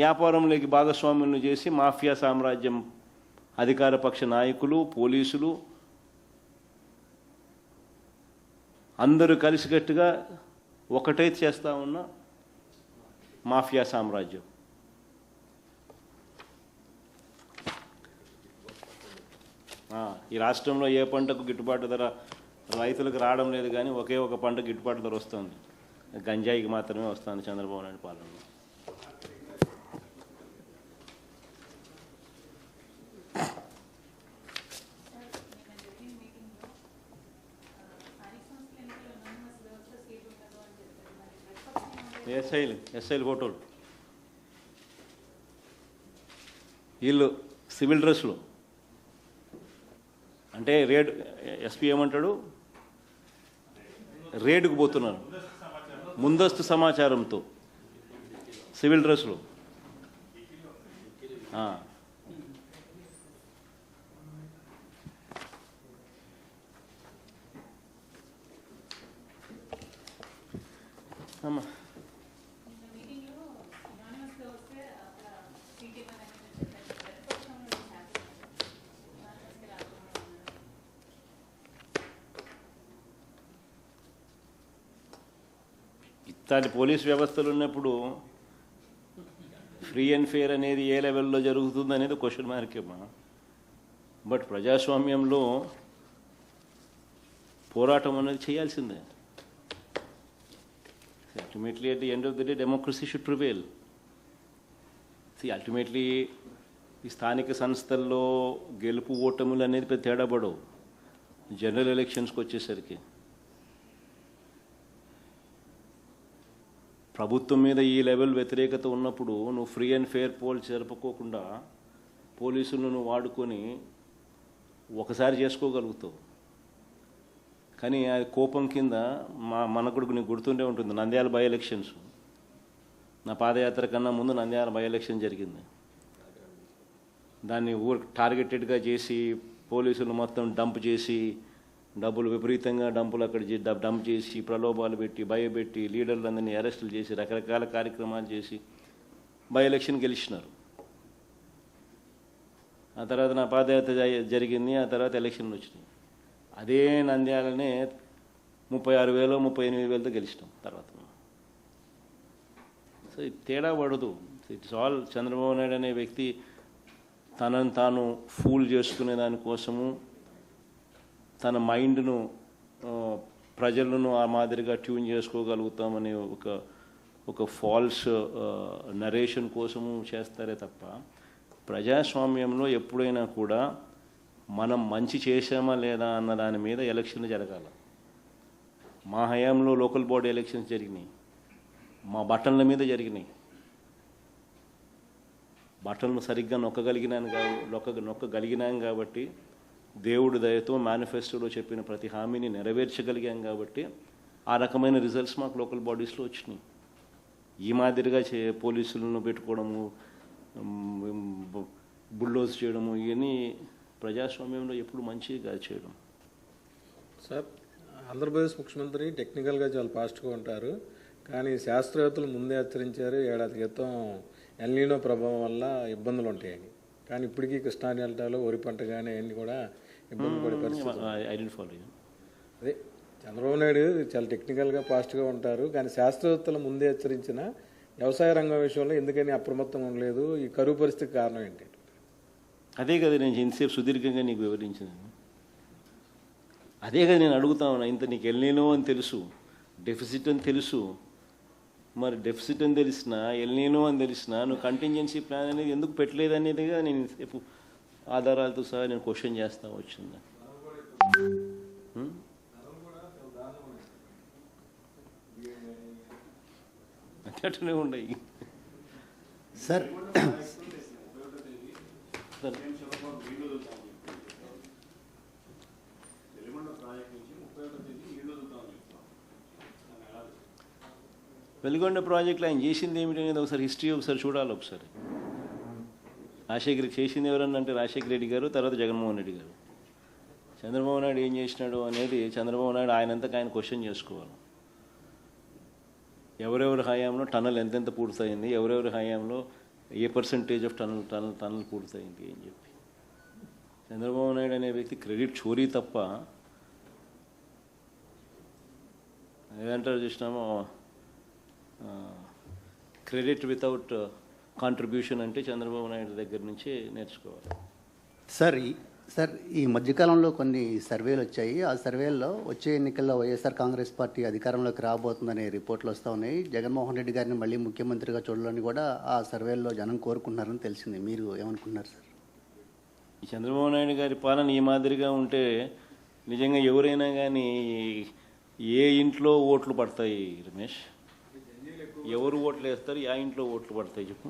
వ్యాపారంలోకి భాగస్వామ్యులను చేసి మాఫియా సామ్రాజ్యం అధికారపక్ష నాయకులు, పోలీసులు అందరూ కలిసికట్టుగా ఒకటే చేస్తూ ఉన్న మాఫియా సామ్రాజ్యం. ఈ రాష్ట్రంలో ఏ పంటకు గిట్టుబాటు ధర రైతులకు రావడం లేదు, కానీ ఒకే ఒక పంట గిట్టుబాటు ధర వస్తుంది, గంజాయికి మాత్రమే వస్తుంది చంద్రబాబు నాయుడు పాలనలో. ఎస్ఐలు ఫోటోలు, వీళ్ళు సివిల్ డ్రెస్సులు అంటే రేడ్ ఎస్పీ ఏమంటాడు, రేడుకు పోతున్నారు ముందస్తు సమాచారంతో సివిల్ డ్రెస్సులు. అమ్మా ఇట్లాంటి పోలీస్ వ్యవస్థలు ఉన్నప్పుడు ఫ్రీ అండ్ ఫెయిర్ అనేది ఏ లెవెల్లో జరుగుతుంది అనేది క్వశ్చన్ మార్కేమా. బట్ ప్రజాస్వామ్యంలో పోరాటం అనేది చేయాల్సిందే. Ultimately at the end of the day democracy should prevail. Ultimately ఈ స్థానిక సంస్థల్లో గెలుపు ఓటములు అనేది పెద్ద తేడా పడవు. జనరల్ ఎలక్షన్స్కి వచ్చేసరికి ప్రభుత్వం మీద ఈ లెవెల్ వ్యతిరేకత ఉన్నప్పుడు నువ్వు ఫ్రీ అండ్ ఫెయిర్ పోల్ జరుపుకోకుండా పోలీసులను నువ్వు వాడుకొని ఒకసారి చేసుకోగలుగుతావు. కానీ అది కోపం కింద మనకు నీకు గుర్తుండే ఉంటుంది, నంద్యాల బై ఎలక్షన్స్. నా పాదయాత్ర కన్నా ముందు నంద్యాల బై ఎలక్షన్ జరిగింది. దాన్ని టార్గెటెడ్గా చేసి పోలీసులు మొత్తం డంప్ చేసి డబ్బులు విపరీతంగా అక్కడ డంప్ చేసి ప్రలోభాలు పెట్టి భయపెట్టి లీడర్లందరినీ అరెస్టులు చేసి రకరకాల కార్యక్రమాలు చేసి బై ఎలక్షన్ గెలిచినారు. ఆ తర్వాత నా పాదయాత్ర జరిగింది, ఆ తర్వాత ఎలక్షన్లు వచ్చినాయి. అదే నంద్యాలనే 36,000 38,000తో గెలిచినాం తర్వాత. సో తేడా పడదు. ఇట్స్ ఆల్ చంద్రబాబు నాయుడు అనే వ్యక్తి తనను తాను ఫూల్ చేసుకునే దానికోసము తన మైండ్ను ప్రజలను ఆ మాదిరిగా ట్యూన్ చేసుకోగలుగుతామని ఒక ఫాల్స్ నరేషన్ కోసము చేస్తారే తప్ప ప్రజాస్వామ్యంలో ఎప్పుడైనా కూడా మనం మంచి చేసామా లేదా అన్న దాని మీద ఎలక్షన్లు జరగాలి. మా హయాంలో లోకల్ బాడీ ఎలక్షన్స్ జరిగినాయి, మా బటన్ల మీద జరిగినాయి. బటన్లు సరిగ్గా నొక్కగలిగినాం కాబట్టి దేవుడి దయతో మేనిఫెస్టోలో చెప్పిన ప్రతి హామీని నెరవేర్చగలిగాం కాబట్టి ఆ రకమైన రిజల్ట్స్ మాకు లోకల్ బాడీస్లో వచ్చినాయి. ఈ మాదిరిగా పోలీసులను పెట్టుకోవడము, బుల్డోజ్ చేయడము, ఇవన్నీ ప్రజాస్వామ్యంలో ఎప్పుడు మంచిగా చేయడం. సార్, ఆంధ్రప్రదేశ్ ముఖ్యమంత్రి టెక్నికల్గా చాలా ఫాస్ట్గా ఉంటారు, కానీ శాస్త్రవేత్తలు ముందే హెచ్చరించారు ఏడాది క్రితం ఎల్నినో ప్రభావం వల్ల ఇబ్బందులు ఉంటాయని. కానీ ఇప్పటికీ కృష్ణా డెల్టాలో వరి పంట కానీ అవన్నీ కూడా ఇబ్బంది పడే పరిస్థితి. అదే చంద్రబాబు నాయుడు చాలా టెక్నికల్గా ఫాస్ట్గా ఉంటారు, కానీ శాస్త్రవేత్తలు ముందే హెచ్చరించిన వ్యవసాయ రంగం విషయంలో ఎందుకని అప్రమత్తంగా ఉండలేదు? ఈ కరువు పరిస్థితికి కారణం ఏంటి? అదే కదా నేను ఇంతసేపు సుదీర్ఘంగా నీకు వివరించాను. అదే కదా నేను అడుగుతా ఉన్నా. ఇంత నీకు ఎల్నినో అని తెలుసు, డెఫిసిట్ అని తెలుసు, మరి డెఫిసిట్ అని తెలిసినా ఎల్నినో అని తెలిసినా నువ్వు కంటింజెన్సీ ప్లాన్ అనేది ఎందుకు పెట్టలేదు అనేదిగా నేను సేపు ఆధారాలతో సహా నేను క్వశ్చన్ చేస్తా వచ్చింది. అట్లనే ఉన్నాయి సార్. వెలుగొండ ప్రాజెక్టులో ఆయన చేసింది ఏమిటి అనేది ఒకసారి హిస్టరీ ఒకసారి చూడాలి. ఒకసారి రాజశేఖర్ చేసింది ఎవరన్నా అంటే రాజశేఖర రెడ్డి గారు, తర్వాత జగన్మోహన్ రెడ్డి గారు. చంద్రబాబు నాయుడు ఏం చేసినాడు అనేది చంద్రబాబు నాయుడు ఆయనంతకు ఆయన క్వశ్చన్ చేసుకోవాలి. ఎవరెవరి హయాంలో టన్నల్ ఎంతెంత పూర్తయింది, ఎవరెవరి హయాంలో ఏ పర్సంటేజ్ ఆఫ్ టనల్ పూర్తయింది అని చెప్పి. చంద్రబాబు నాయుడు అనే వ్యక్తి క్రెడిట్ చోరీ తప్ప ఏదంటారు చూసినామో క్రెడిట్ వితౌట్ కాంట్రిబ్యూషన్ అంటే చంద్రబాబు నాయుడు దగ్గర నుంచి నేర్చుకోవాలి. సార్ ఈ మధ్యకాలంలో కొన్ని సర్వేలు వచ్చాయి. ఆ సర్వేల్లో వచ్చే ఎన్నికల్లో వైఎస్ఆర్ కాంగ్రెస్ పార్టీ అధికారంలోకి రాబోతుందనే రిపోర్ట్లు వస్తూ ఉన్నాయి. జగన్మోహన్ రెడ్డి గారిని మళ్ళీ ముఖ్యమంత్రిగా చూడాలని కూడా ఆ సర్వేల్లో జనం కోరుకుంటున్నారని తెలిసింది. మీరు ఏమనుకుంటున్నారు సార్? ఈ చంద్రబాబు నాయుడు గారి పాలన ఈ మాదిరిగా ఉంటే నిజంగా ఎవరైనా కానీ ఏ ఇంట్లో ఓట్లు పడతాయి రమేష్? ఎవరు ఓట్లు వేస్తారు? ఆ ఇంట్లో ఓట్లు పడతాయి చెప్పు.